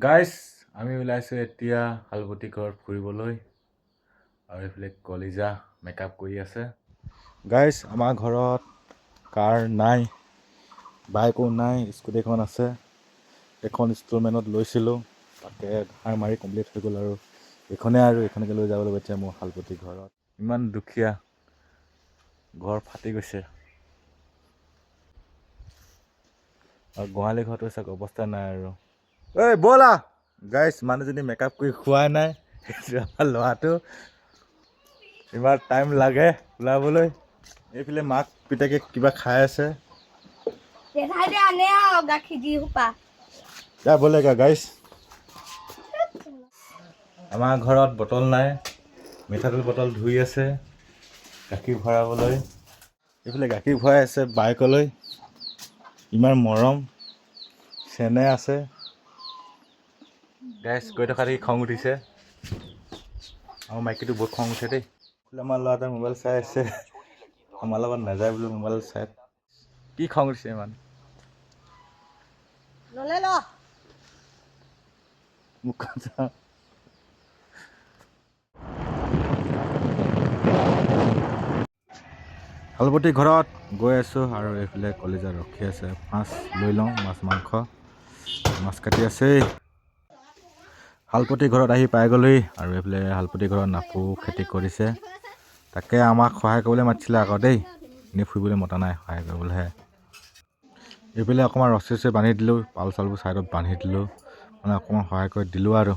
Guys আমি ওলাইছোঁ এতিয়া শালপতি ঘৰত ফুৰিবলৈ আৰু এইফালে কলিজা মেকআপ কৰি আছে। গাইজ আমাৰ ঘৰত কাৰ নাই, বাইকো নাই, স্কুটিখন আছে। এখন ইনষ্টলমেণ্টত লৈছিলোঁ, তাকে ধাৰ মাৰি কমপ্লিট হৈ গ'ল আৰু এইখনকে লৈ যাব লাগিব এতিয়া মোৰ শালপতি ঘৰত। ইমান দুখীয়া, ঘৰ ফাটি গৈছে আৰু গোহালি ঘৰটো চাওক অৱস্থা নাই আৰু। ঐ ব'লা গাইজ, মানুহজনী মেকআপ কৰি খোৱাই নাই। আমাৰ ল'ৰাটো ইমান টাইম লাগে ওলাবলৈ। এইফালে মাক পিতেকে কিবা খাই আছে। ব'লেগা গাইজ, আমাৰ ঘৰত বটল নাই, মিঠাতেল বটল ধুই আছে গাখীৰ ভৰাবলৈ। এইফালে গাখীৰ ভৰাই আছে বাইকলৈ, ইমান মৰম চেনেহ আছে। গাইজ গৈ থকা দেখি খং উঠিছে, আমাৰ মাইকীটো বহুত খং উঠে দেই। আমাৰ ল'ৰাটোৱে মোবাইল চাই আছে, আমাৰ লগত নাযায় বোলো মোবাইল চাই। কি খং উঠিছে ইমান? শালপতি ঘৰত গৈ আছোঁ আৰু এইফালে কলিজা ৰখি আছে। মাছ লৈ লওঁ, মাংস মাছ কাটি আছেই। শালপতি ঘৰত আহি পাই গ'লেই আৰু এইফালে শালপতি ঘৰত নাপু খেতি কৰিছে, তাকে আমাক সহায় কৰিবলৈ মাতিছিলে আকৌ দেই, এনেই ফুৰিবলৈ মতা নাই, সহায় কৰিবলৈহে। এইফালে অকণমান ৰছী বান্ধি দিলোঁ, পাল চালবোৰ ছাইডত বান্ধি দিলোঁ, মানে অকণমান সহায় কৰি দিলোঁ আৰু।